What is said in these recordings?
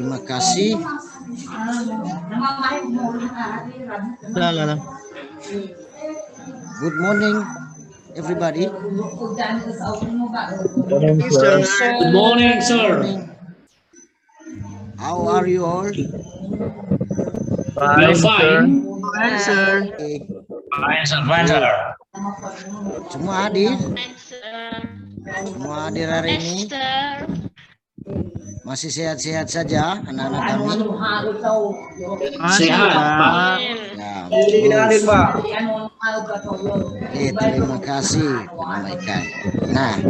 terima kasih. Good morning, everybody. Good morning, sir. How are you all? We are fine. Fine, sir. Okay. Fine, sir. Fine, sir. Semua hadir? Semua hadir hari ini? Masih sehat-sehat saja anak-anak kami? Sehat, Pak. Ya, oke, terima kasih menyampaikan. Nah,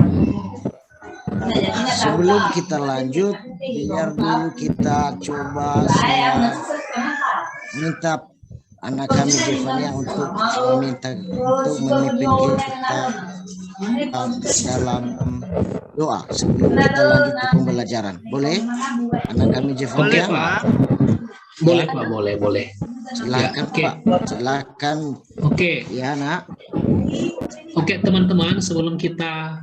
sebelum kita lanjut, biar dulu kita coba saya minta anak kami Jevania untuk memimpin kita dalam doa sebelum kita lanjut ke pembelajaran. Boleh? Anak kami Jevania? Boleh, Pak. Boleh, Pak. Boleh. Silakan, Ya, Pak. Silakan. Oke. Ya, Nak. Oke, teman-teman, sebelum kita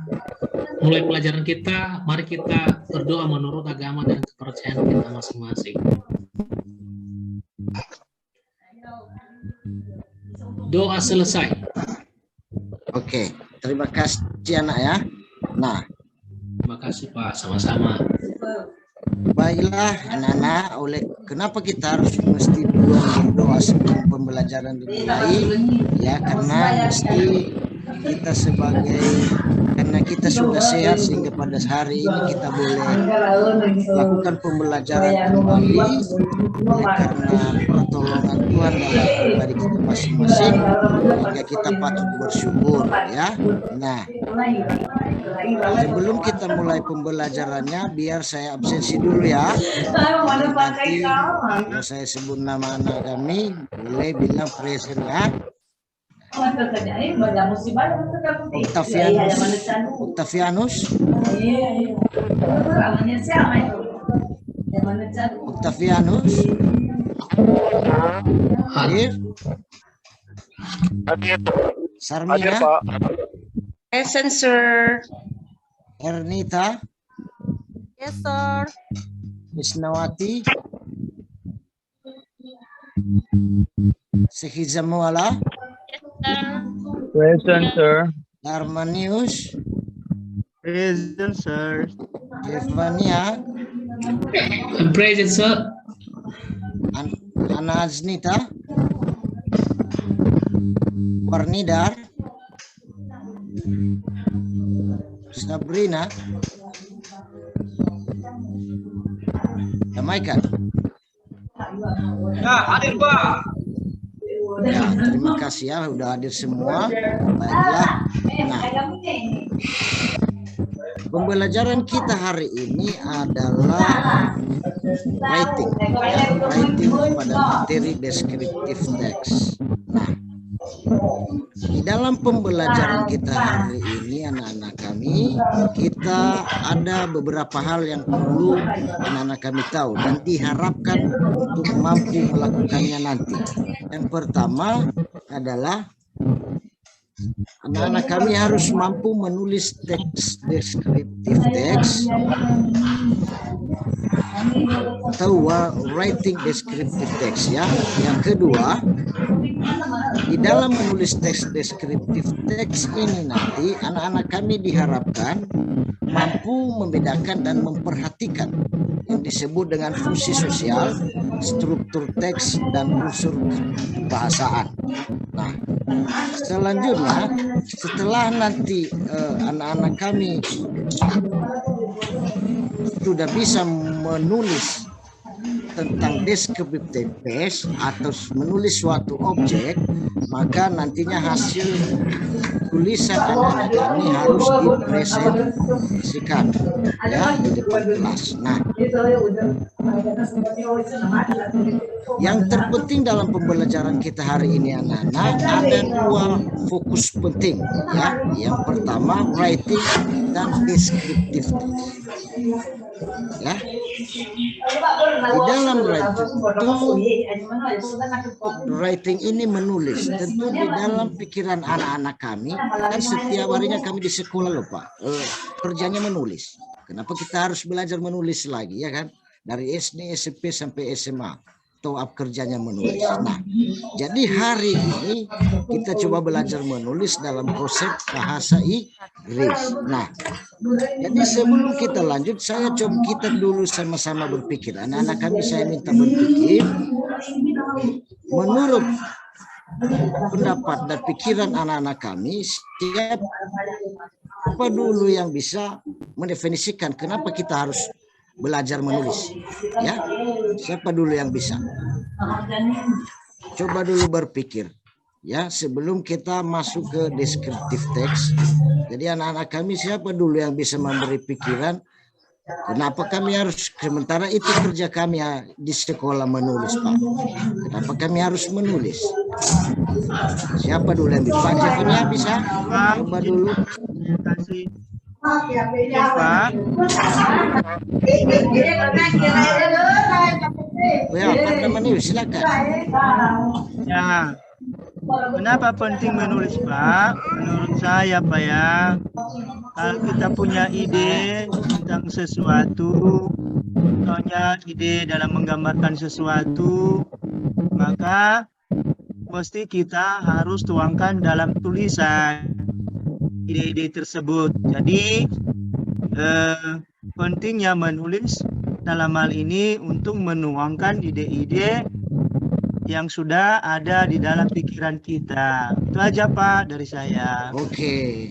mulai pelajaran kita, mari kita berdoa menurut agama dan kepercayaan kita masing-masing. Doa selesai. Oke, terima kasih anak ya. Nah, Terima kasih, Pak. Sama-sama. baiklah anak-anak, kenapa kita harus mesti berdoa sebelum pembelajaran dimulai? Ya, karena karena kita sudah sehat sehingga pada hari ini kita boleh lakukan pembelajaran kembali karena pertolongan Tuhan dalam pribadi kita masing-masing, sehingga kita patut bersyukur ya. Nah, sebelum kita mulai pembelajarannya, biar saya absensi dulu ya. Nanti kalau saya sebut nama anak kami, boleh bilang present ya. Octavianus. Hadir. Sarmina. Present, sir. Ernita. Yes, sir. Isnawati. Sehizamuala. Present, sir. Armanius. Present, sir. Evania. I'm present, sir. Ana Aznita. Warnidar. Sabrina. Damaikan. Ya, hadir, Pak. Ya, terima kasih ya, udah hadir semua. Baiklah. Nah, pembelajaran kita hari ini adalah writing pada materi deskriptif teks. Nah, di dalam pembelajaran kita hari ini anak-anak kami, kita ada beberapa hal yang perlu anak-anak kami tahu dan diharapkan untuk mampu melakukannya nanti. Yang pertama adalah anak-anak kami harus mampu menulis teks deskriptif teks atau writing deskriptif teks ya. Yang kedua, di dalam menulis teks deskriptif teks ini nanti anak-anak kami diharapkan mampu membedakan dan memperhatikan yang disebut dengan fungsi sosial, struktur teks, dan unsur bahasaan. Nah, selanjutnya setelah nanti anak-anak kami sudah bisa menulis tentang deskriptif teks atau menulis suatu objek, maka nantinya hasil tulisan anak-anak kami harus dipresentasikan ya di depan kelas. Nah, yang terpenting dalam pembelajaran kita hari ini anak-anak, ada dua fokus penting ya. Yang pertama writing dan deskriptif teks. Ya, di dalam writing ini menulis, tentu di dalam pikiran anak-anak kami, kan setiap harinya kami di sekolah loh Pak, kerjanya menulis. Kenapa kita harus belajar menulis lagi ya kan? dari SD, SMP sampai SMA. Toab kerjanya menulis. Nah, jadi hari ini kita coba belajar menulis dalam konsep bahasa Inggris. Nah, jadi sebelum kita lanjut, kita dulu sama-sama berpikir. Anak-anak kami saya minta berpikir menurut pendapat dan pikiran anak-anak kami, siapa dulu yang bisa mendefinisikan kenapa kita harus belajar menulis, ya? Siapa dulu yang bisa? Coba dulu berpikir, ya, sebelum kita masuk ke deskriptif teks. Jadi anak-anak kami siapa dulu yang bisa memberi pikiran kenapa kami harus, sementara itu kerja kami ya, di sekolah menulis, Pak. Kenapa kami harus menulis? Siapa dulu yang bisa? Pak Jeffernya bisa? Coba dulu. Terima kasih. Pak. Ya, Pak namanya silakan. Ya. Kenapa penting menulis, Pak? Menurut saya, Pak ya, kalau kita punya ide tentang sesuatu, contohnya ide dalam menggambarkan sesuatu, maka mesti kita harus tuangkan dalam tulisan ide-ide tersebut. Jadi pentingnya menulis dalam hal ini untuk menuangkan ide-ide yang sudah ada di dalam pikiran kita. Itu aja, Pak, dari saya. Oke.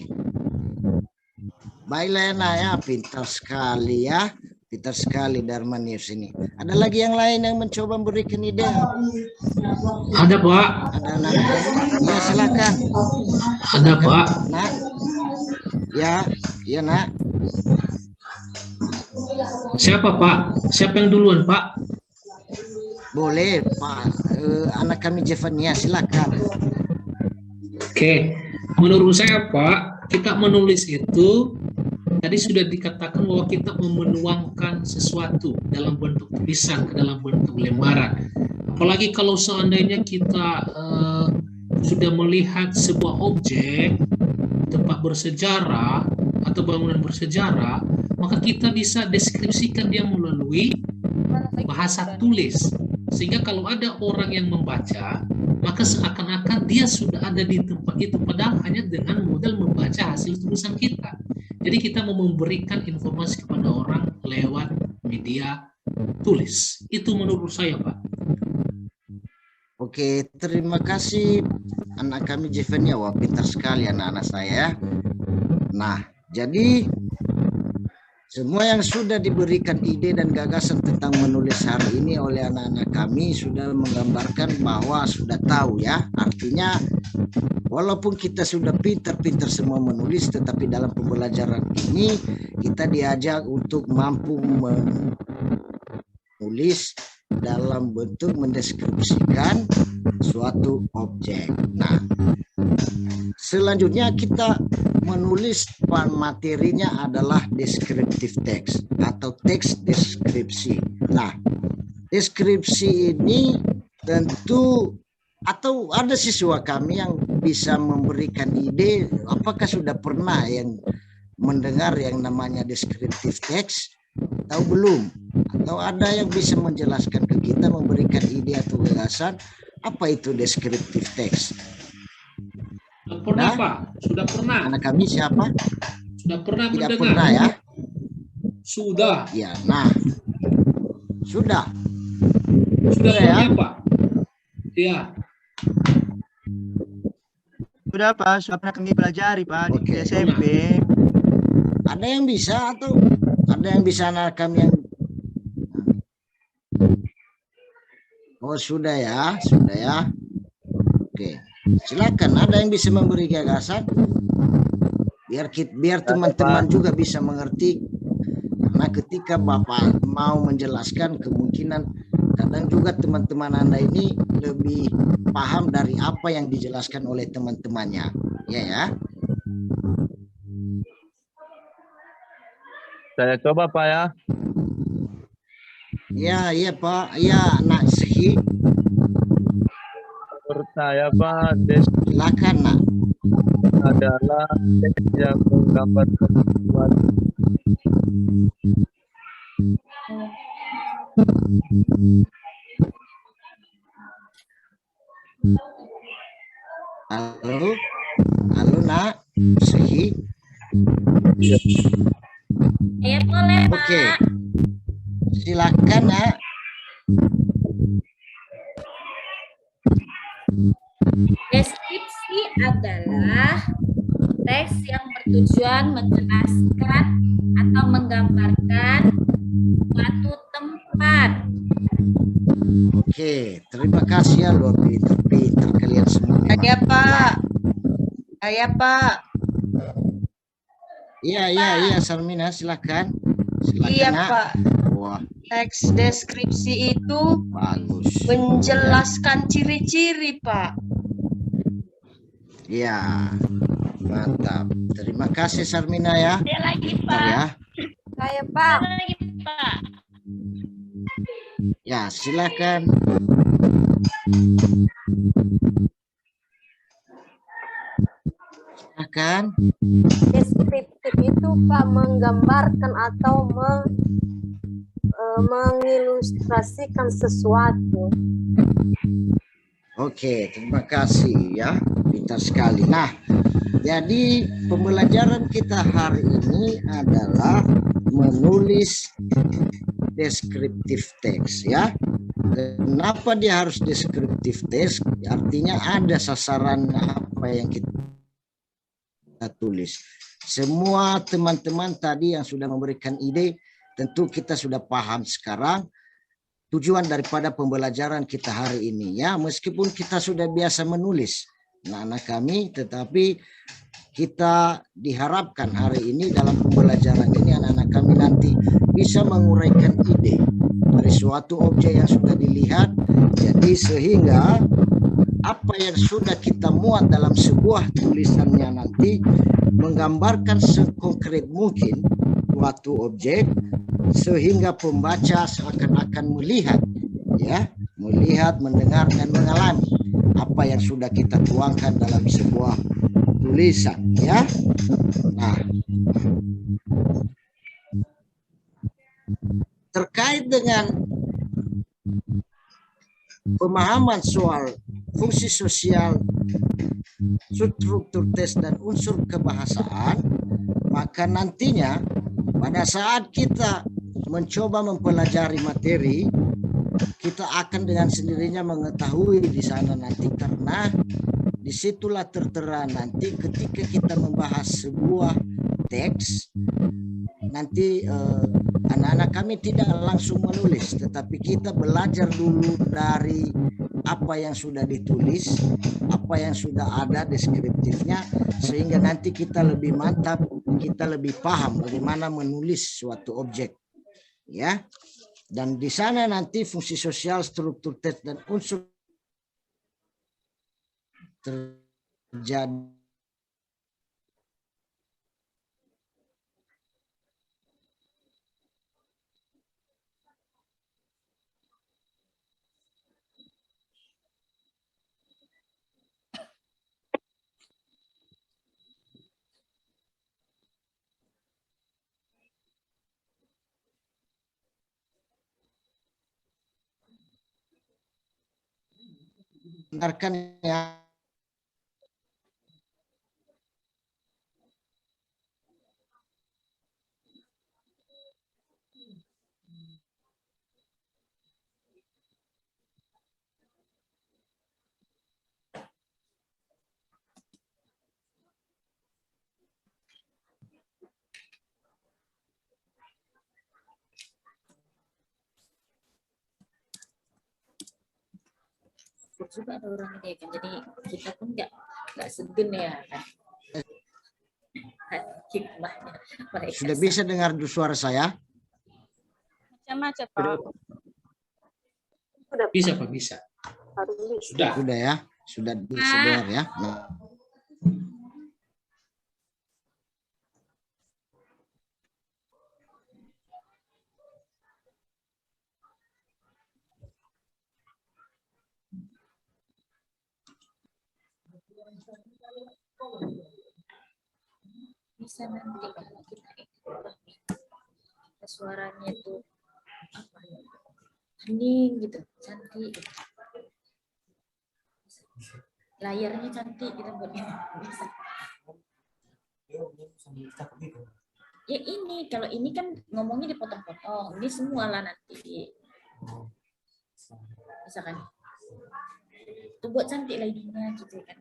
Baik Lena ya, pintar sekali ya. Pintar sekali Darmanius ini. Ada lagi yang lain yang mencoba memberikan ide? Ada, Pak. Ada anak? Ya, silakan. Ada, Pak. Nak. Ya, iya nak. Siapa, Pak? Siapa yang duluan, Pak? Boleh, Pak. Anak kami Jevania, silakan. Oke. Menurut saya, Pak, kita menulis itu tadi sudah dikatakan bahwa kita menuangkan sesuatu dalam bentuk tulisan ke dalam bentuk lembaran. Apalagi kalau seandainya kita sudah melihat sebuah objek, tempat bersejarah atau bangunan bersejarah, maka kita bisa deskripsikan dia melalui bahasa tulis. Sehingga kalau ada orang yang membaca, maka seakan-akan dia sudah ada di tempat itu, padahal hanya dengan modal membaca hasil tulisan kita. Jadi kita mau memberikan informasi kepada orang lewat media tulis. Itu menurut saya, Pak. Oke, terima kasih anak kami Jevenia. Wah, pintar sekali anak-anak saya. Nah, jadi semua yang sudah diberikan ide dan gagasan tentang menulis hari ini oleh anak-anak kami sudah menggambarkan bahwa sudah tahu ya. Artinya walaupun kita sudah pintar-pintar semua menulis, tetapi dalam pembelajaran ini kita diajak untuk mampu menulis dalam bentuk mendeskripsikan suatu objek. Nah, selanjutnya kita menulis materinya adalah deskriptif teks atau teks deskripsi. Nah, deskripsi ini tentu atau ada siswa kami yang bisa memberikan ide, apakah sudah pernah yang mendengar yang namanya deskriptif teks atau belum? Atau ada yang bisa menjelaskan ke kita, memberikan ide atau gagasan apa itu deskriptif teks? Sudah pernah, Pak. Sudah pernah. Anak kami siapa? Sudah pernah Tidak mendengar. pernah ya? Sudah. Ya, nah. Sudah. Sudah ya? pernah, Pak. Iya. Sudah, Pak. Sudah pernah kami pelajari, Pak, di Oke. SMP. Ada yang bisa atau ada yang bisa anak kami yang Oh, sudah ya, sudah ya. Oke. Silakan, ada yang bisa memberi gagasan biar teman-teman juga bisa mengerti, karena ketika Bapak mau menjelaskan kemungkinan kadang juga teman-teman Anda ini lebih paham dari apa yang dijelaskan oleh teman-temannya, ya. Saya coba, Pak ya. Ya, iya Pak, ya Nak Sehi, Menurut saya, Pak, silakan Nak. adalah teks yang menggambarkan sesuatu. Halo, halo nak, Sehi. Ya boleh Oke, Pak. silakan nak. Deskripsi adalah teks yang bertujuan menjelaskan atau menggambarkan suatu tempat. Oke, terima kasih ya, luar pintar kalian semua. Saya Pak. Saya Pak. Iya, Sarmina, silakan. Silakan Iya nak. Pak. Wah, Teks deskripsi itu bagus. menjelaskan ciri-ciri Pak. Iya, mantap. Terima kasih Sarmina ya. Ada lagi Bentar Pak. ya. Saya Pak. Ada lagi Pak. Ya, silakan. Silakan. Deskriptif itu Pak menggambarkan atau mengilustrasikan sesuatu. Oke, terima kasih ya. Pintar sekali. Nah, jadi pembelajaran kita hari ini adalah menulis deskriptif teks ya. Kenapa dia harus deskriptif teks? Artinya ada sasaran apa yang kita tulis. Semua teman-teman tadi yang sudah memberikan ide, tentu kita sudah paham sekarang tujuan daripada pembelajaran kita hari ini ya. Meskipun kita sudah biasa menulis anak-anak kami, tetapi kita diharapkan hari ini dalam pembelajaran ini anak-anak kami nanti bisa menguraikan ide dari suatu objek yang sudah dilihat, jadi sehingga apa yang sudah kita muat dalam sebuah tulisannya nanti menggambarkan sekonkret mungkin suatu objek sehingga pembaca seakan-akan melihat ya, melihat, mendengar dan mengalami apa yang sudah kita tuangkan dalam sebuah tulisan ya. Nah, terkait dengan pemahaman soal fungsi sosial, struktur tes dan unsur kebahasaan, maka nantinya pada saat kita mencoba mempelajari materi, kita akan dengan sendirinya mengetahui di sana nanti, karena disitulah tertera nanti ketika kita membahas sebuah teks, nanti anak-anak kami tidak langsung menulis, tetapi kita belajar dulu dari apa yang sudah ditulis, apa yang sudah ada deskriptifnya, sehingga nanti kita lebih mantap, kita lebih paham bagaimana menulis suatu objek ya. Dan di sana nanti fungsi sosial, struktur teks dan unsur terjadi. Dengarkan ya. Juga ada orang ini kan, jadi kita pun nggak segen ya kan. Hikmahnya mereka Sudah bisa dengar suara saya? Macam-macam Pak. Sudah Bisa Pak, bisa. harus Sudah. Sudah ya, sudah bisa dengar ya. Nah. bisa nanti kalau kita suaranya itu apa ya, kuning gitu, cantik. Layarnya cantik kita buat ini. Bisa. Ya ini, kalau ini kan ngomongnya dipotong-potong. Ini semua lah nanti. Misalkan. Itu buat cantik lainnya gitu kan.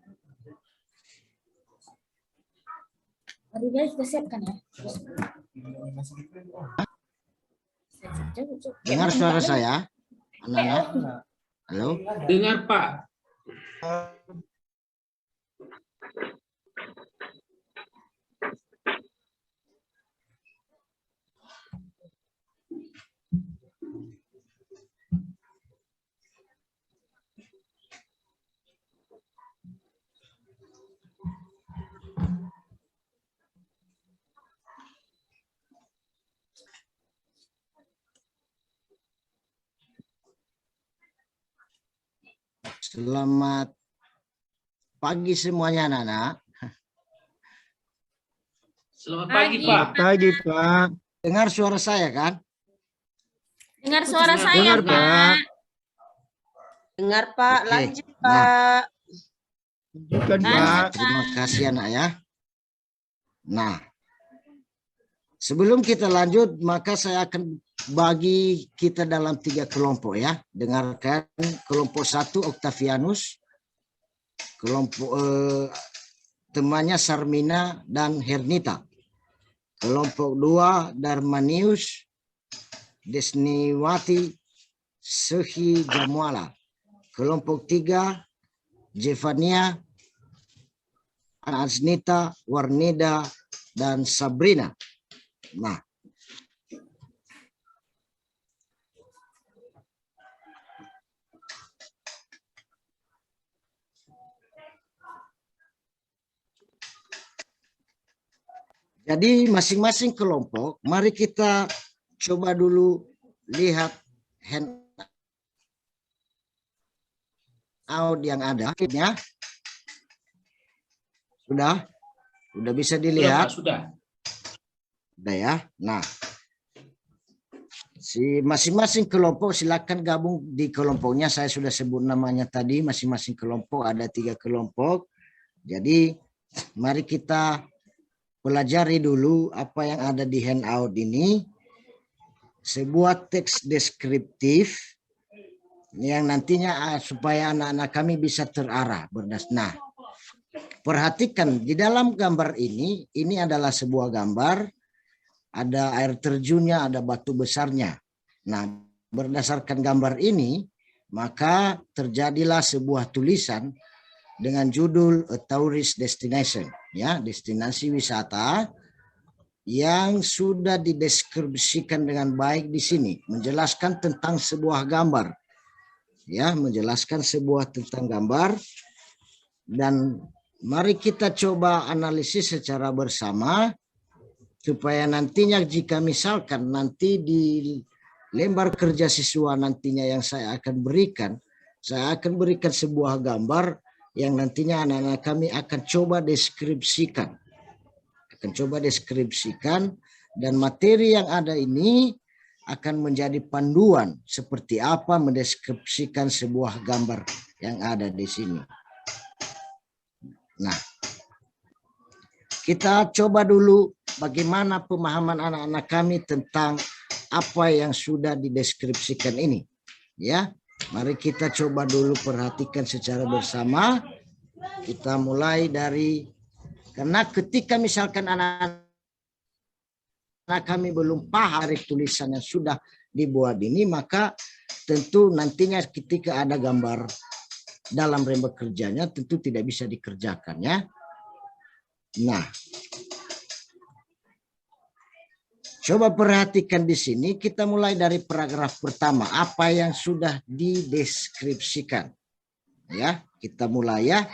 Mari guys, kita siapkan ya. Dengar suara saya, anak-anak? Halo? Dengar Pak. Selamat pagi semuanya, anak-anak. Selamat pagi Pak. Selamat pagi, Pak. Dengar suara saya kan? Dengar suara saya, Dengar, Pak. Pak. Dengar Pak, Oke. lanjut Nah. Pak. Lanjutkan, Lanjut, Pak. Terima kasih anak ya. Nah, sebelum kita lanjut, maka saya akan bagi kita dalam 3 kelompok ya. Dengarkan kelompok 1 Octavianus, kelompok temannya Sarmina dan Hernita. Kelompok 2 Darmanius, Desniwati, Sehi Jamwala. Kelompok 3 Jevania, Aznita, Warnida, dan Sabrina. Nah, jadi masing-masing kelompok, mari kita coba dulu lihat handout yang ada. Ya. Sudah bisa dilihat. Sudah. Udah ya. Nah, si masing-masing kelompok silakan gabung di kelompoknya. Saya sudah sebut namanya tadi. Masing-masing kelompok ada 3 kelompok. Jadi mari kita pelajari dulu apa yang ada di handout ini. Sebuah teks deskriptif yang nantinya supaya anak-anak kami bisa terarah. Nah, perhatikan di dalam gambar ini adalah sebuah gambar, ada air terjunnya, ada batu besarnya. Nah, berdasarkan gambar ini, maka terjadilah sebuah tulisan dengan judul A Tourist Destination, ya, destinasi wisata yang sudah dideskripsikan dengan baik di sini, menjelaskan tentang sebuah gambar. Ya, menjelaskan sebuah tentang gambar, dan mari kita coba analisis secara bersama supaya nantinya jika misalkan nanti di lembar kerja siswa nantinya yang saya akan berikan sebuah gambar yang nantinya anak-anak kami akan coba deskripsikan. Dan materi yang ada ini akan menjadi panduan seperti apa mendeskripsikan sebuah gambar yang ada di sini. Nah, kita coba dulu bagaimana pemahaman anak-anak kami tentang apa yang sudah dideskripsikan ini. Ya, mari kita coba dulu perhatikan secara bersama. Kita mulai dari, karena ketika misalkan anak-anak kami belum paham dari tulisan yang sudah dibuat ini, maka tentu nantinya ketika ada gambar dalam lembar kerjanya tentu tidak bisa dikerjakan ya. Nah, coba perhatikan di sini, kita mulai dari paragraf pertama, apa yang sudah dideskripsikan. Ya, kita mulai ya.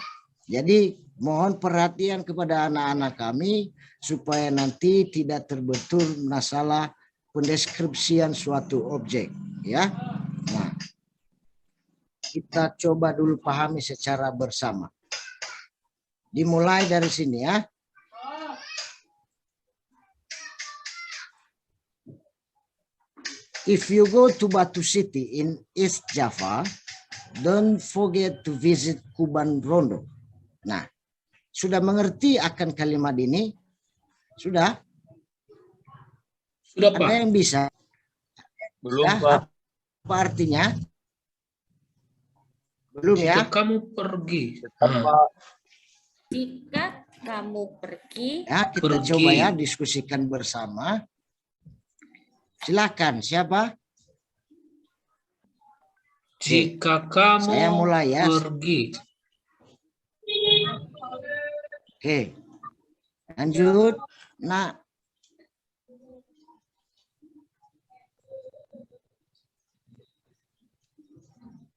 Jadi mohon perhatian kepada anak-anak kami supaya nanti tidak terbentur masalah pendeskripsian suatu objek ya. Nah, kita coba dulu pahami secara bersama. Dimulai dari sini ya. if you go to Batu City in East Java, don't forget to visit Kuban Rondo. Nah, sudah mengerti akan kalimat ini? Sudah? Sudah, Ada Pak. yang bisa? Belum, Ya, Pak. apa artinya? Belum ya? Jika kamu pergi. Pak. Jika kamu pergi, Ya, kita Pergi. coba ya diskusikan bersama. Silakan, siapa? Jika kamu Saya mulai ya. pergi. Oke. Lanjut. Nah,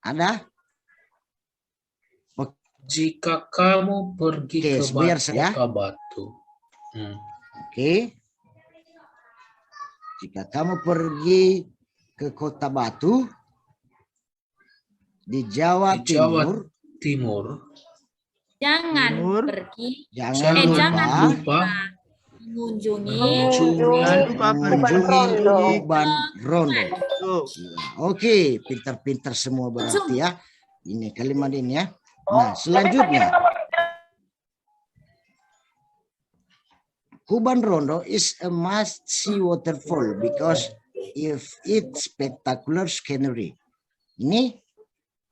ada? Jika kamu pergi Oke, ke biar saya. kota Batu. Oke. Jika kamu pergi ke Kota Batu di Jawa Di Jawa Timur, Timur. jangan Timur. pergi jangan jangan lupa mengunjungi Jangan lupa mengunjungi Rondo. Kuban Rondo. Tuh. Oke, pintar-pintar semua berarti ya. Ini kalimat ini ya. Nah, selanjutnya. Kuban Rondo is a must-see waterfall because if it's spectacular scenery. Ini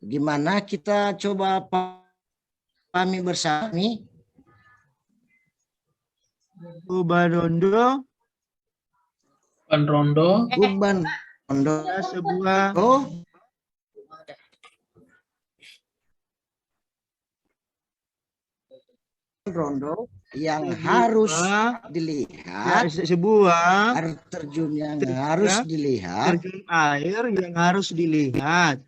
gimana kita coba pahami bersama nih? Kuban Rondo Kuban Rondo. Kuban Rondo adalah sebuah Rondo yang harus ya, dilihat, sebuah air terjun yang harus dilihat. terjun air yang harus dilihat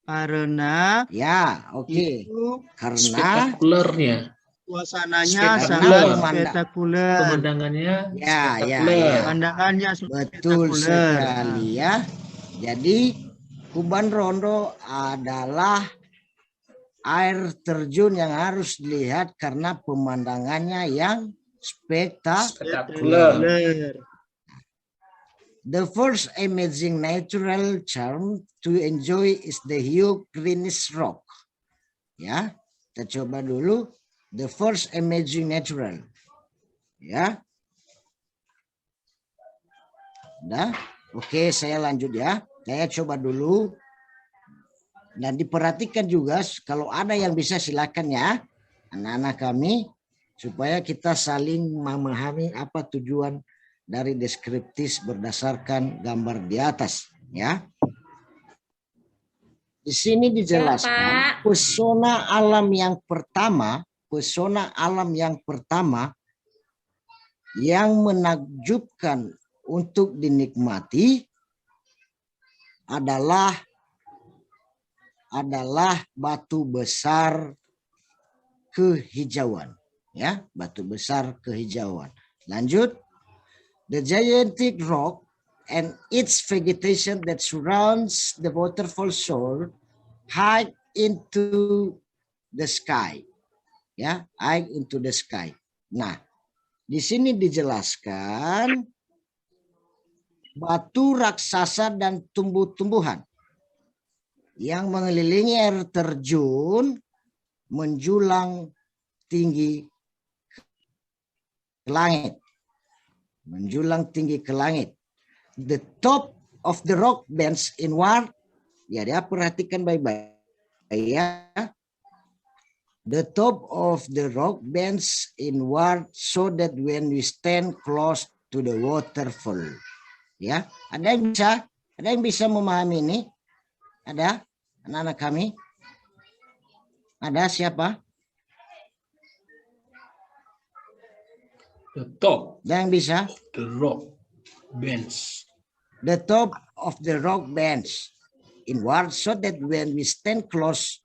karena Ya, oke. itu Karena Spektakulernya. suasananya Spektakuler. sangat spektakuler, Pemandangannya Ya, spektakuler. pandangannya betul spektakuler. sekali ya. Jadi Kuban Rondo adalah air terjun yang harus dilihat karena pemandangannya yang spektakuler. Spektakuler. The first amazing natural charm to enjoy is the huge greenish rock. Ya, kita coba dulu the first amazing natural. Ya. Udah? Oke, saya lanjut ya. Saya coba dulu. Dan diperhatikan juga kalau ada yang bisa silakan ya anak-anak kami supaya kita saling memahami apa tujuan dari deskriptif berdasarkan gambar di atas ya. Di sini dijelaskan pesona alam yang pertama yang menakjubkan untuk dinikmati adalah batu besar kehijauan ya, batu besar kehijauan. Lanjut, the gigantic rock and its vegetation that surrounds the waterfall soar high into the sky ya, high into the sky. Nah, di sini dijelaskan batu raksasa dan tumbuh-tumbuhan yang mengelilingi air terjun menjulang tinggi ke langit. Menjulang tinggi ke langit. The top of the rock bends inward. Ya, dia perhatikan baik-baik ya. The top of the rock bends inward so that when we stand close to the waterfall. Ya, ada yang bisa memahami ini? Ada? Anak-anak kami? Ada siapa? The top, Yang bisa? the rock bends. The top of the rock bends inward so that when we stand close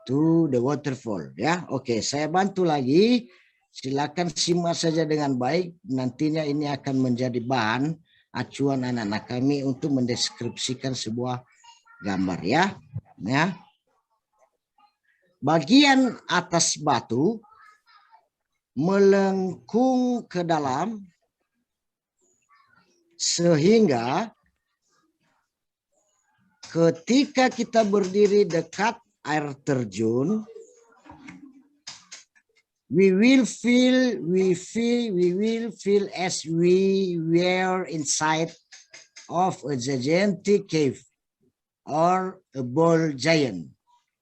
to the waterfall. Ya, oke, saya bantu lagi. Silakan simak saja dengan baik. Nantinya ini akan menjadi bahan acuan anak-anak kami untuk mendeskripsikan sebuah gambar ya. Ya. Bagian atas batu melengkung ke dalam sehingga ketika kita berdiri dekat air terjun, we will feel as we were inside of a gigantic cave or a ball giant.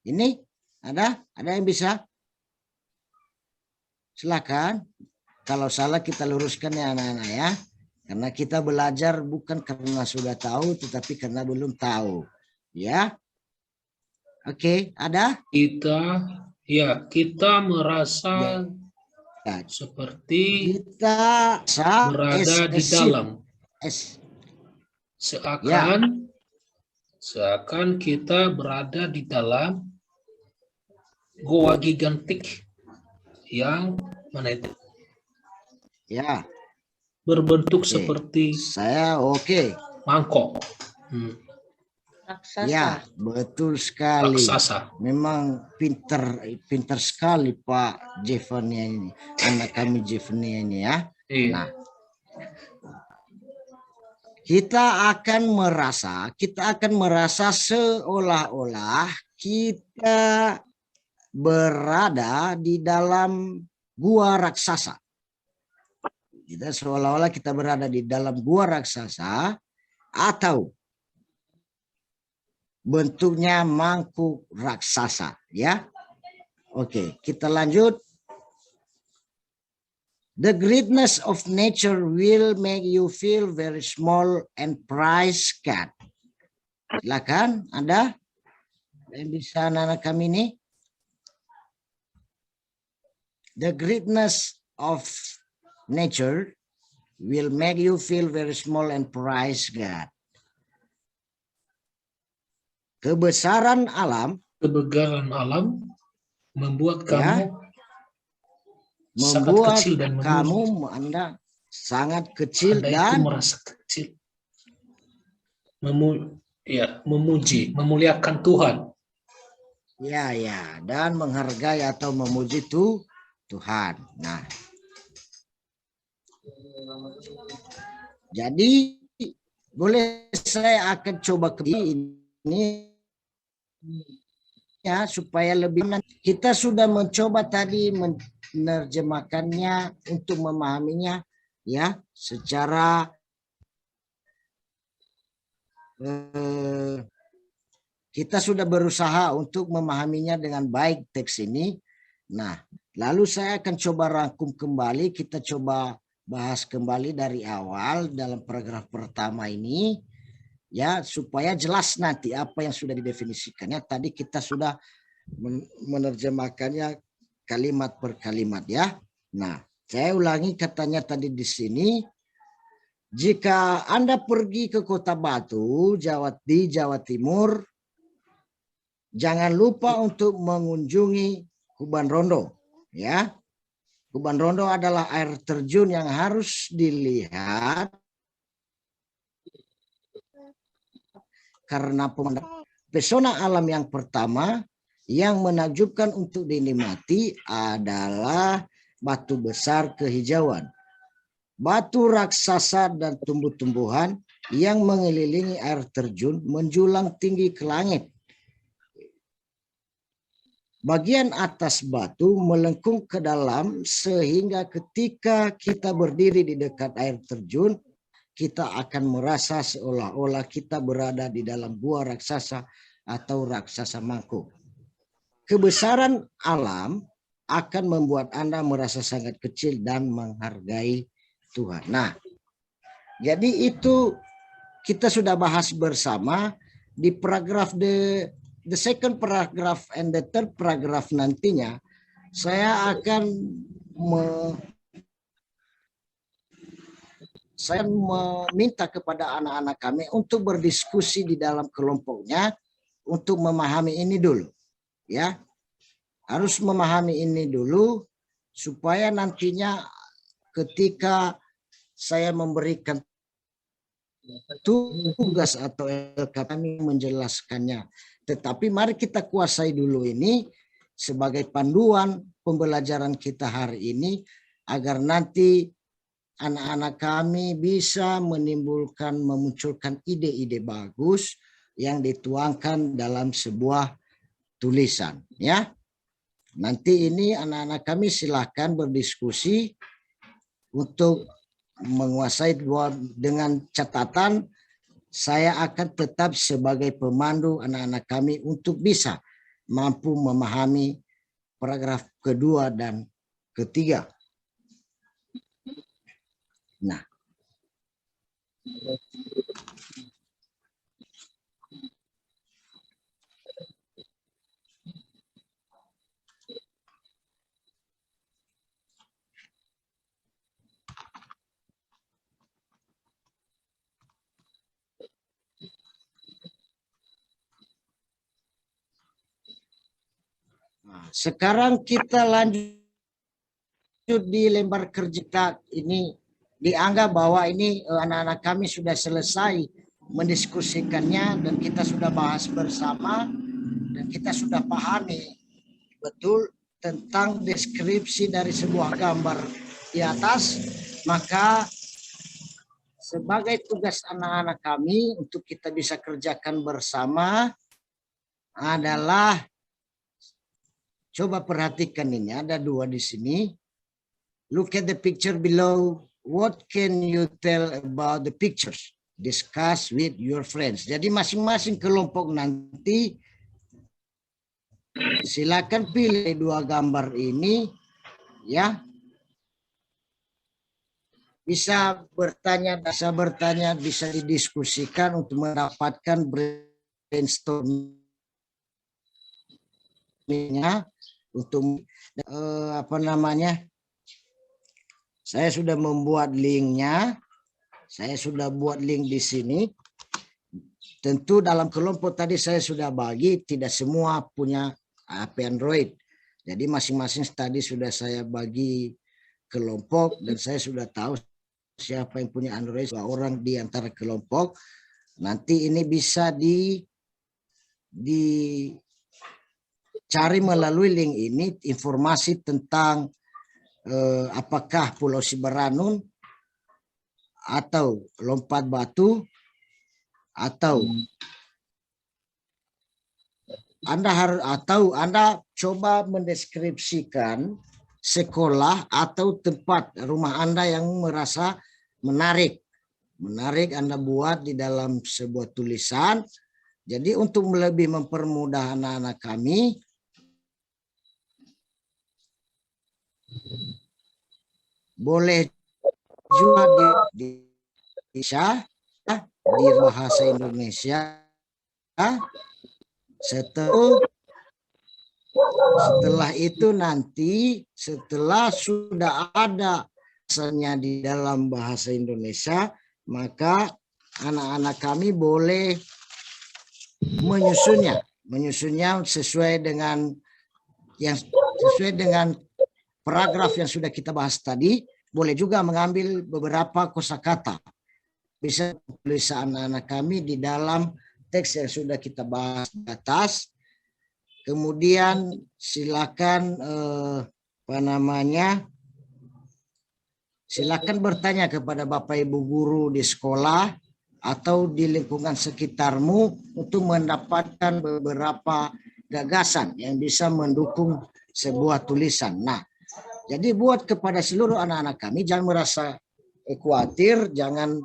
Ini ada yang bisa? Silakan. Kalau salah kita luruskan ya anak-anak ya. Karena kita belajar bukan karena sudah tahu, tetapi karena belum tahu. Ya. Oke, ada? Kita merasa Ya. seperti Kita berada di dalam. Seakan kita berada di dalam goa gigantik yang mana itu? Ya. Berbentuk seperti mangkok. mangkok. Raksasa. Ya, betul sekali. Raksasa. Memang pintar sekali Pak Jevania ini. Anak kami Jevania ini ya. Iya. Nah, kita akan merasa seolah-olah kita berada di dalam gua raksasa. Kita seolah-olah kita berada di dalam gua raksasa atau bentuknya mangkuk raksasa, ya. Oke, kita lanjut. The greatness of nature will make you feel very small and price cut. Silakan, ada yang bisa anak kami ini? The greatness of nature will make you feel very small and price cut. Kebesaran alam membuat kamu sangat kecil dan Anda sangat kecil dan merasa kecil. Memuliakan Tuhan. Ya, dan menghargai atau memuji Tuhan. Nah, jadi boleh saya akan coba ke ini ya supaya lebih. Kita sudah mencoba tadi menerjemahkannya untuk memahaminya ya secara kita sudah berusaha untuk memahaminya dengan baik teks ini. Nah, lalu saya akan coba rangkum kembali, kita coba bahas kembali dari awal dalam paragraf pertama ini. Ya, supaya jelas nanti apa yang sudah didefinisikannya. Tadi kita sudah menerjemahkannya kalimat per kalimat ya. Nah, saya ulangi katanya tadi di sini. Jika Anda pergi ke Kota Batu, Jawa Timur, jangan lupa untuk mengunjungi Kuban Rondo ya. Kuban Rondo adalah air terjun yang harus dilihat karena pesona alam yang pertama yang menakjubkan untuk dinikmati adalah batu besar kehijauan, batu raksasa dan tumbuh-tumbuhan yang mengelilingi air terjun menjulang tinggi ke langit. Bagian atas batu melengkung ke dalam sehingga ketika kita berdiri di dekat air terjun, kita akan merasa seolah-olah kita berada di dalam gua raksasa atau raksasa mangkuk. Kebesaran alam akan membuat Anda merasa sangat kecil dan menghargai Tuhan. Nah, jadi itu kita sudah bahas bersama di paragraf the second paragraph and the third paragraph nantinya. Saya akan saya meminta kepada anak-anak kami untuk berdiskusi di dalam kelompoknya untuk memahami ini dulu. Ya, harus memahami ini dulu supaya nantinya ketika saya memberikan tugas atau kami menjelaskannya. Tetapi mari kita kuasai dulu ini sebagai panduan pembelajaran kita hari ini agar nanti anak-anak kami bisa memunculkan ide-ide bagus yang dituangkan dalam sebuah tulisan, ya. Nanti ini anak-anak kami silahkan berdiskusi untuk menguasai dengan catatan saya akan tetap sebagai pemandu anak-anak kami untuk bisa mampu memahami paragraf kedua dan ketiga. Nah, sekarang kita lanjut di lembar kerja ini. Dianggap bahwa ini anak-anak kami sudah selesai mendiskusikannya dan kita sudah bahas bersama dan kita sudah pahami betul tentang deskripsi dari sebuah gambar di atas. Maka sebagai tugas anak-anak kami untuk kita bisa kerjakan bersama adalah, coba perhatikan ini, ada dua di sini. Look at the picture below. What can you tell about the pictures? Discuss with your friends. Jadi masing-masing kelompok nanti silakan pilih dua gambar ini, ya. Bisa bertanya, bisa didiskusikan untuk mendapatkan brainstormingnya untuk apa namanya? Saya sudah membuat linknya. Saya sudah buat link di sini. Tentu dalam kelompok tadi saya sudah bagi, tidak semua punya HP Android. Jadi masing-masing tadi sudah saya bagi kelompok dan saya sudah tahu siapa yang punya Android, 2 orang di antara kelompok. Nanti ini bisa dicari melalui link ini informasi tentang apakah Pulau Siberanun atau Lompat Batu, atau Anda coba mendeskripsikan sekolah atau tempat rumah Anda yang merasa menarik Anda buat di dalam sebuah tulisan. Jadi untuk lebih mempermudah anak-anak kami, boleh juga di bahasa Indonesia. Setelah itu nanti, setelah sudah ada bahasanya di dalam bahasa Indonesia, maka anak-anak kami boleh menyusunnya sesuai dengan paragraf yang sudah kita bahas tadi. Boleh juga mengambil beberapa kosakata. Bisa tulisan anak-anak kami di dalam teks yang sudah kita bahas di atas. Kemudian silakan silakan bertanya kepada Bapak Ibu guru di sekolah atau di lingkungan sekitarmu untuk mendapatkan beberapa gagasan yang bisa mendukung sebuah tulisan. Nah, jadi buat kepada seluruh anak-anak kami, jangan merasa khawatir, jangan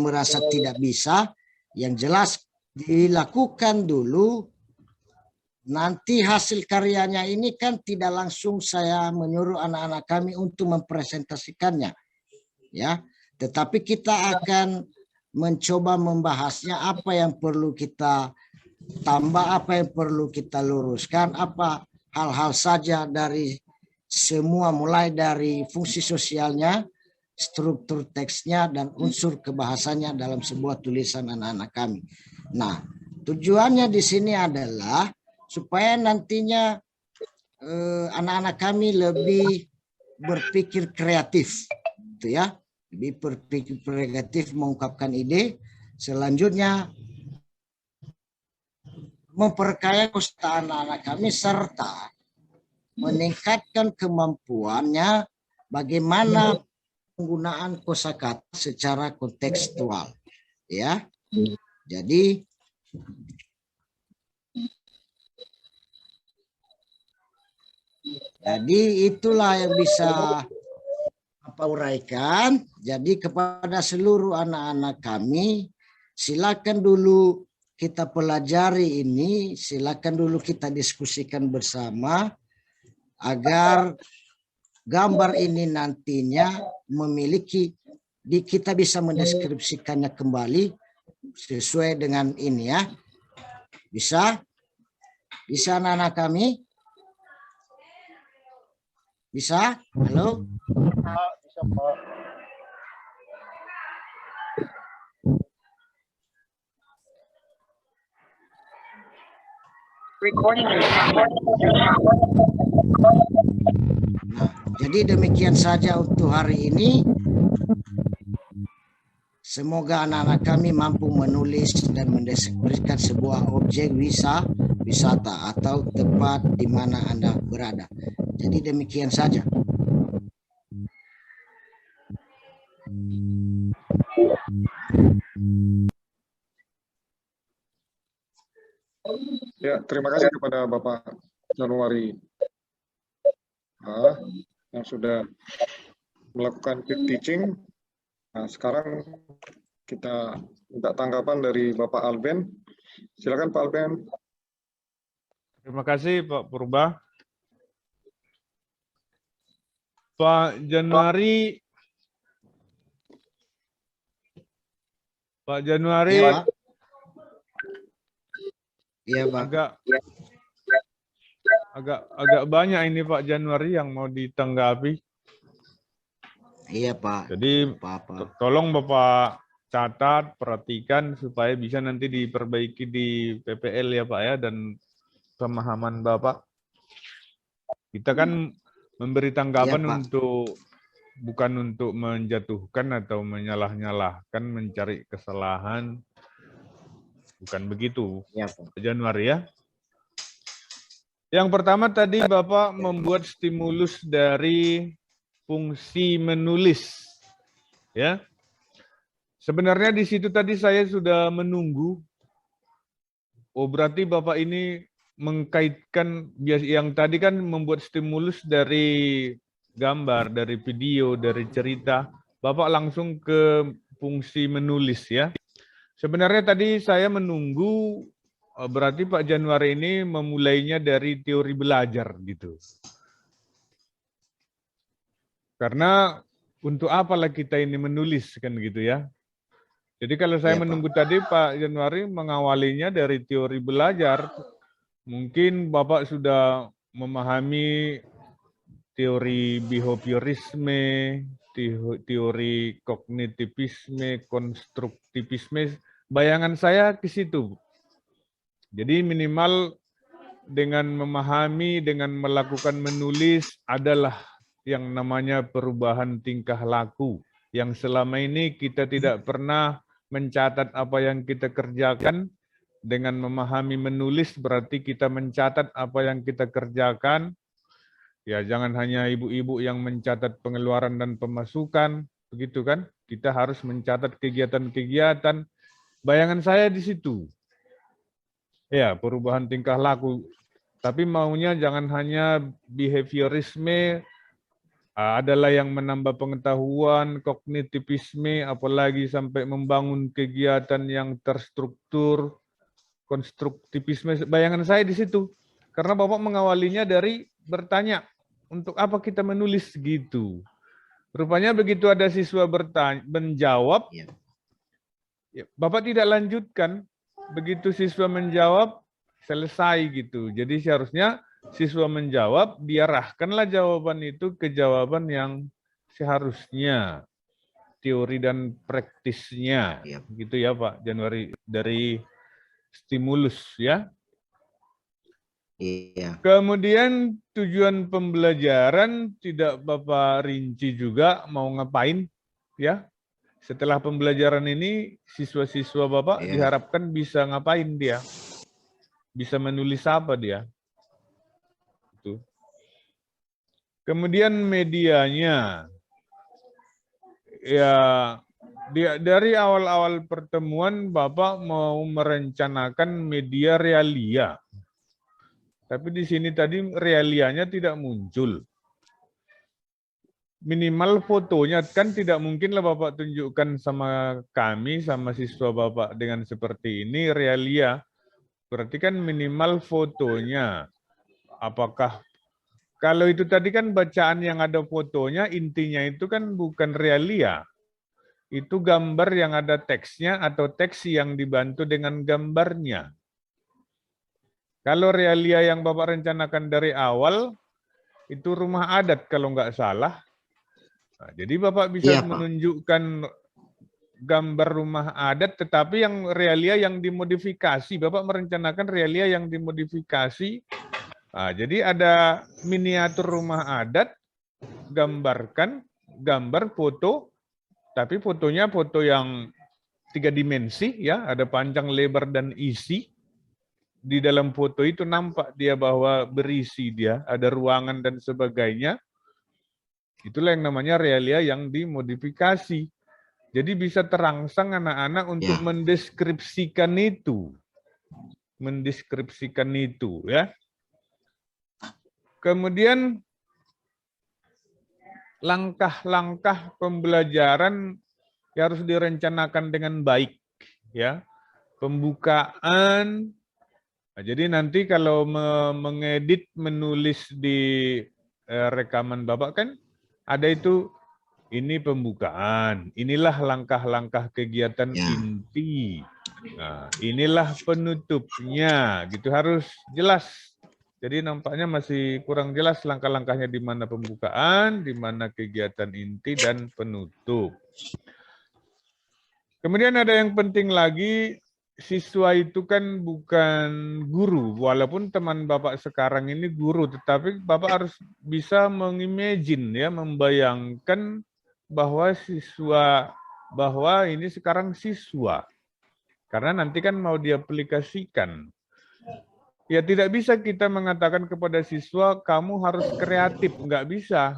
merasa tidak bisa. Yang jelas dilakukan dulu. Nanti hasil karyanya ini kan tidak langsung saya menyuruh anak-anak kami untuk mempresentasikannya, ya. Tetapi kita akan mencoba membahasnya, apa yang perlu kita tambah, apa yang perlu kita luruskan, apa hal-hal saja dari semua, mulai dari fungsi sosialnya, struktur teksnya, dan unsur kebahasanya dalam sebuah tulisan anak-anak kami. Nah, tujuannya di sini adalah supaya nantinya anak-anak kami lebih berpikir kreatif, gitu ya, lebih berpikir kreatif mengungkapkan ide. Selanjutnya memperkaya kosakata anak-anak kami serta meningkatkan kemampuannya bagaimana penggunaan kosakata secara kontekstual, ya. Jadi itulah yang bisa Bapak uraikan. Jadi kepada seluruh anak-anak kami, silakan dulu kita pelajari ini, silakan dulu kita diskusikan bersama agar gambar ini nantinya memiliki, kita bisa mendeskripsikannya kembali sesuai dengan ini ya. Bisa? Bisa anak-anak kami? Bisa? Halo? Bisa, Pak. Nah, jadi demikian saja untuk hari ini. Semoga anak-anak kami mampu menulis dan mendeskripsikan sebuah objek wisata atau tempat di mana Anda berada. Jadi demikian saja. Ya, terima kasih kepada Bapak Januari yang sudah melakukan teaching. Nah, sekarang kita minta tanggapan dari Bapak Alben. Silakan Pak Alben. Terima kasih Pak Purba. Pak Januari. Iya, Pak. Iya, Pak. Agak banyak ini Pak Januari yang mau ditanggapi. Iya, Pak. Jadi tolong Bapak catat, perhatikan supaya bisa nanti diperbaiki di PPL ya Pak ya, dan pemahaman Bapak. Kita kan memberi tanggapan Iya, Pak. bukan untuk menjatuhkan atau menyalah-nyalahkan, mencari kesalahan. Bukan begitu, Iya, Pak. Januari ya. Yang pertama tadi Bapak membuat stimulus dari fungsi menulis. Ya. Sebenarnya di situ tadi saya sudah menunggu. Oh, berarti Bapak ini mengkaitkan yang tadi kan membuat stimulus dari gambar, dari video, dari cerita. Bapak langsung ke fungsi menulis ya. Sebenarnya tadi saya menunggu, berarti Pak Januari ini memulainya dari teori belajar gitu. Karena untuk apalah kita ini menulis kan gitu ya. Jadi kalau saya menunggu tadi Pak Januari mengawalinya dari teori belajar, mungkin Bapak sudah memahami teori behaviorisme, teori kognitivisme, konstruktivisme. Bayangan saya ke situ. Jadi minimal dengan memahami, dengan melakukan menulis adalah yang namanya perubahan tingkah laku. Yang selama ini kita tidak pernah mencatat apa yang kita kerjakan. Dengan memahami menulis berarti kita mencatat apa yang kita kerjakan. Ya jangan hanya ibu-ibu yang mencatat pengeluaran dan pemasukan. Begitu kan? Kita harus mencatat kegiatan-kegiatan. Bayangan saya di situ. Ya, perubahan tingkah laku. Tapi maunya jangan hanya behaviorisme, adalah yang menambah pengetahuan, kognitivisme, apalagi sampai membangun kegiatan yang terstruktur, konstruktivisme. Bayangan saya di situ. Karena Bapak mengawalinya dari bertanya, untuk apa kita menulis gitu. Rupanya begitu ada siswa menjawab, Bapak tidak lanjutkan. Begitu siswa menjawab, selesai gitu. Jadi seharusnya siswa menjawab, diarahkanlah jawaban itu ke jawaban yang seharusnya. Teori dan praktisnya. Gitu ya Pak Januari, dari stimulus ya. Iya. Kemudian tujuan pembelajaran tidak Bapak rinci juga mau ngapain ya. Setelah pembelajaran ini, siswa-siswa Bapak diharapkan bisa ngapain dia? Bisa menulis apa dia? Itu. Kemudian medianya. Ya, dari awal-awal pertemuan Bapak mau merencanakan media realia. Tapi di sini tadi realianya tidak muncul. Minimal fotonya kan tidak mungkinlah Bapak tunjukkan sama kami, sama siswa Bapak dengan seperti ini realia. Berarti kan minimal fotonya. Apakah kalau itu tadi kan bacaan yang ada fotonya, intinya itu kan bukan realia. Itu gambar yang ada teksnya atau teks yang dibantu dengan gambarnya. Kalau realia yang Bapak rencanakan dari awal, itu rumah adat kalau nggak salah. Nah, jadi Bapak bisa menunjukkan gambar rumah adat, tetapi yang realia yang dimodifikasi. Bapak merencanakan realia yang dimodifikasi. Nah, jadi ada miniatur rumah adat, gambar foto, tapi fotonya foto yang 3 dimensi, ya, ada panjang, lebar, dan isi. Di dalam foto itu nampak dia bahwa berisi dia, ada ruangan dan sebagainya. Itulah yang namanya realia yang dimodifikasi. Jadi bisa terangsang anak-anak untuk mendeskripsikan itu. Mendeskripsikan itu, ya. Kemudian langkah-langkah pembelajaran yang harus direncanakan dengan baik, ya. Pembukaan. Nah, jadi nanti kalau mengedit, menulis di rekaman Bapak kan ada itu, ini pembukaan, inilah langkah-langkah kegiatan inti, nah, inilah penutupnya, gitu harus jelas. Jadi nampaknya masih kurang jelas langkah-langkahnya di mana pembukaan, di mana kegiatan inti dan penutup. Kemudian ada yang penting lagi, siswa itu kan bukan guru, walaupun teman Bapak sekarang ini guru, tetapi Bapak harus bisa mengimagine, ya, membayangkan bahwa ini sekarang siswa. Karena nanti kan mau diaplikasikan. Ya tidak bisa kita mengatakan kepada siswa, kamu harus kreatif, nggak bisa.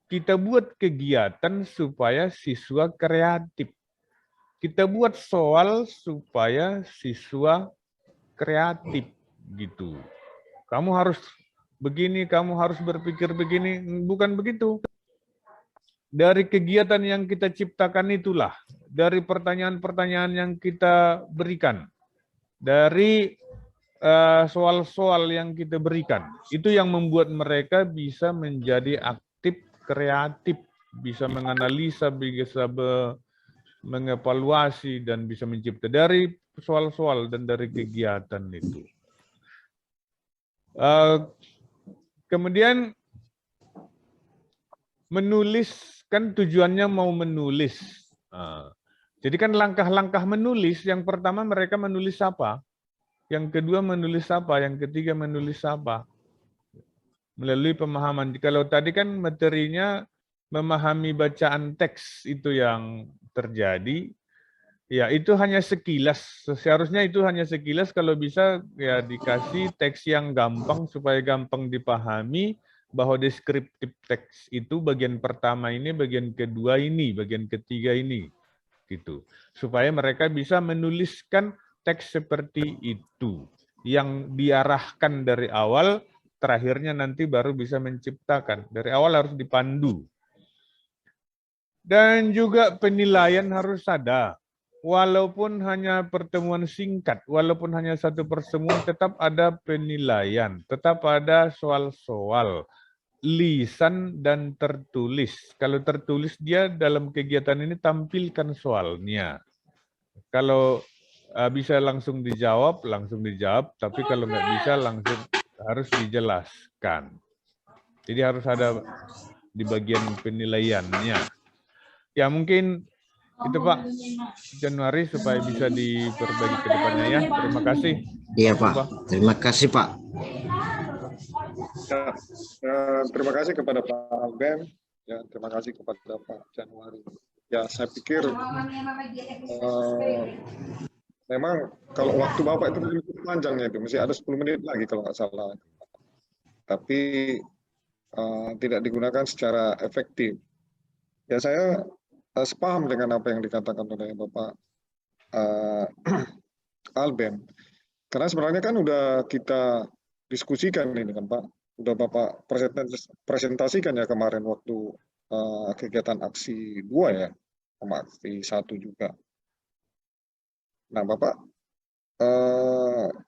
Kita buat kegiatan supaya siswa kreatif. Kita buat soal supaya siswa kreatif, gitu. Kamu harus begini, kamu harus berpikir begini, bukan begitu. Dari kegiatan yang kita ciptakan itulah, dari pertanyaan-pertanyaan yang kita berikan, dari soal-soal yang kita berikan, itu yang membuat mereka bisa menjadi aktif, kreatif, bisa menganalisa, bisa mengevaluasi dan bisa mencipta dari soal-soal dan dari kegiatan itu. Kemudian menulis, kan tujuannya mau menulis. Jadi kan langkah-langkah menulis, yang pertama mereka menulis apa? Yang kedua menulis apa? Yang ketiga menulis apa? Melalui pemahaman. Kalau tadi kan materinya memahami bacaan teks itu yang terjadi, ya itu hanya sekilas. Seharusnya itu hanya sekilas, kalau bisa ya dikasih teks yang gampang supaya gampang dipahami bahwa deskriptif teks itu bagian pertama ini, bagian kedua ini, bagian ketiga ini, gitu. Supaya mereka bisa menuliskan teks seperti itu yang diarahkan dari awal, terakhirnya nanti baru bisa menciptakan. Dari awal harus dipandu. Dan juga penilaian harus ada. Walaupun hanya pertemuan singkat, walaupun hanya satu pertemuan, tetap ada penilaian. Tetap ada soal-soal. Lisan dan tertulis. Kalau tertulis dia dalam kegiatan ini tampilkan soalnya. Kalau bisa langsung dijawab, tapi kalau nggak bisa langsung harus dijelaskan. Jadi harus ada di bagian penilaiannya. Ya mungkin itu Pak Januari supaya bisa diperbaiki ke depannya ya. Terima kasih. Iya Pak. Terima kasih Pak. Ya, terima kasih kepada Pak Alben. Ya, terima kasih kepada Pak Januari. Ya, saya pikir memang kalau waktu Bapak itu panjangnya itu masih ada 10 menit lagi kalau nggak salah. Tapi tidak digunakan secara efektif. Ya saya sepaham dengan apa yang dikatakan oleh Bapak Alben. Karena sebenarnya kan udah kita diskusikan ini kan Pak, udah Bapak presentasikan ya kemarin waktu kegiatan aksi 2 ya, sama aksi 1 juga. Nah Bapak,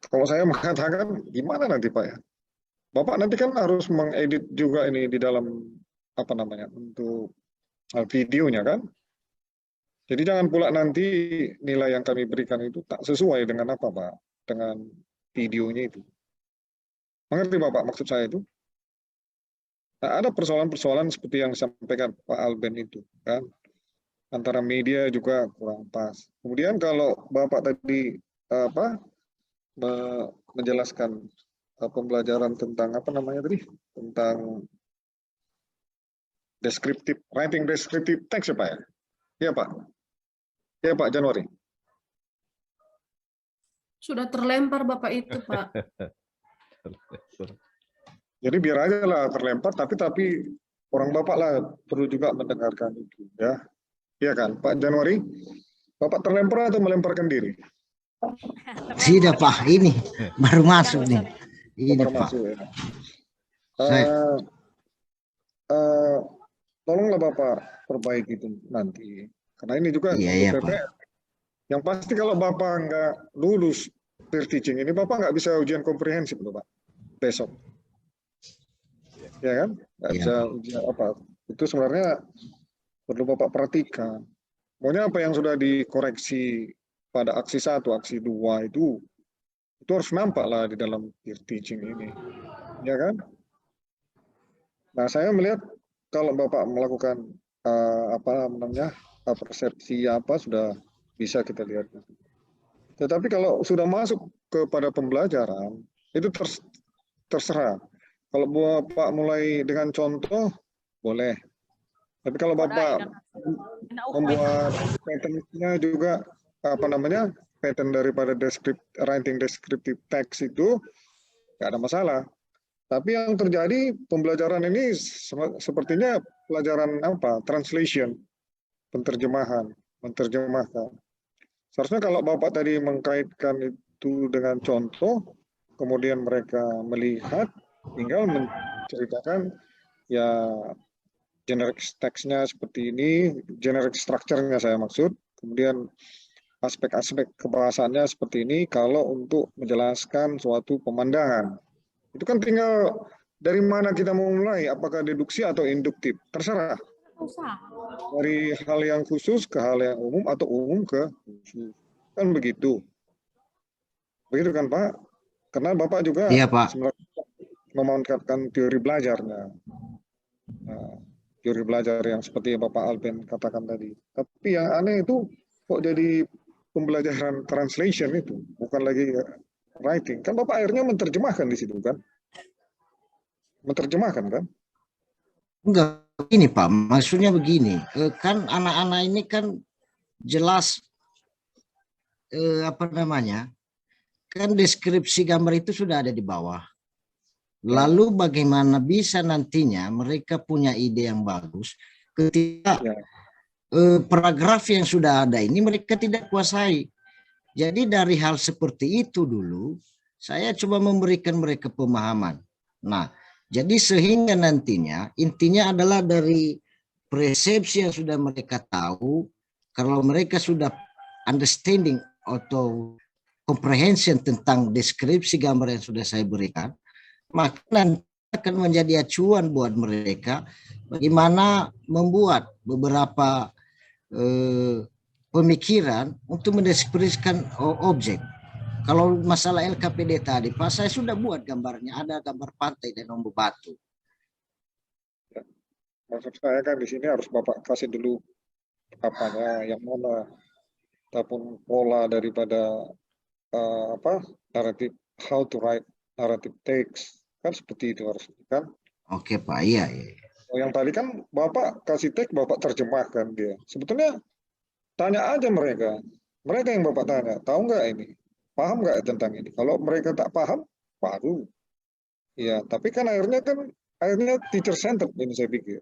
kalau saya mengatakan gimana nanti Pak ya? Bapak nanti kan harus mengedit juga ini di dalam apa namanya untuk videonya kan? Jadi jangan pula nanti nilai yang kami berikan itu tak sesuai dengan apa Pak? Dengan videonya itu. Mengerti Bapak maksud saya itu? Nah, ada persoalan-persoalan seperti yang disampaikan Pak Alben itu kan. Antara media juga kurang pas. Kemudian kalau Bapak tadi menjelaskan pembelajaran tentang apa namanya tadi? Tentang writing descriptive text ya Pak ya? Iya Pak. Ya Pak Januari. Sudah terlempar Bapak itu Pak. Jadi biar aja lah terlempar, tapi orang Bapak lah perlu juga mendengarkan itu ya. Iya kan Pak Januari? Bapak terlempar atau melemparkan diri? Tidak Pak, ini baru masuk nih. Ini Baru Pak. masuk, ya. Tolonglah Bapak perbaiki itu nanti. Karena ini juga Iya, untuk Pak. PPR. Yang pasti kalau Bapak nggak lulus peer teaching ini, Bapak nggak bisa ujian komprehensif loh Pak, besok. Ya kan? Nggak Iya, bisa Pak. ujian apa. Itu sebenarnya perlu Bapak perhatikan. Pokoknya apa yang sudah dikoreksi pada aksi 1, aksi 2 itu harus nampak lah di dalam peer teaching ini. Ya kan? Nah, saya melihat kalau Bapak melakukan persepsi sudah bisa kita lihat. Tetapi kalau sudah masuk kepada pembelajaran itu terserah. Kalau Bapak mulai dengan contoh boleh. Tapi kalau Bapak membuat pattern-nya juga pattern daripada writing descriptive text itu nggak ada masalah. Tapi yang terjadi pembelajaran ini sepertinya pelajaran translation, menerjemahkan. Seharusnya kalau Bapak tadi mengkaitkan itu dengan contoh, kemudian mereka melihat, tinggal menceritakan ya generic text-nya seperti ini, generic structure-nya saya maksud, kemudian aspek-aspek kebahasannya seperti ini kalau untuk menjelaskan suatu pemandangan. Itu kan tinggal dari mana kita mau mulai, apakah deduksi atau induktif, terserah. Dari hal yang khusus ke hal yang umum atau umum ke khusus. Kan begitu. Begitu kan Pak? Karena Bapak juga Iya, Pak. memanfaatkan teori belajarnya. Nah, teori belajar yang seperti yang Bapak Alben katakan tadi. Tapi yang aneh itu kok jadi pembelajaran translation itu, bukan lagi writing. Kan Bapak akhirnya menerjemahkan di situ kan? Menerjemahkan kan? Enggak, ini Pak, maksudnya begini, kan anak-anak ini kan jelas kan deskripsi gambar itu sudah ada di bawah. Lalu bagaimana bisa nantinya mereka punya ide yang bagus ketika paragraf yang sudah ada ini mereka tidak kuasai. Jadi dari hal seperti itu dulu, saya coba memberikan mereka pemahaman. Nah, jadi sehingga nantinya intinya adalah dari persepsi yang sudah mereka tahu, kalau mereka sudah understanding atau comprehension tentang deskripsi gambar yang sudah saya berikan, maka nanti akan menjadi acuan buat mereka bagaimana membuat beberapa pemikiran untuk mendeskripsikan objek. Kalau masalah LKPD tadi, Pak, saya sudah buat gambarnya, ada gambar pantai dan ombak batu. Ya. Maksud saya kan di sini harus Bapak kasih dulu yang mana, ataupun pola daripada naratif, how to write narrative text, kan seperti itu harus kan? Oke Pak, iya. Yang tadi kan Bapak kasih teks, Bapak terjemahkan dia. Sebetulnya tanya aja mereka yang Bapak tanya, tahu nggak ini? Paham nggak tentang ini? Kalau mereka tak paham, baru. Ya, tapi kan akhirnya teacher centered ini saya pikir.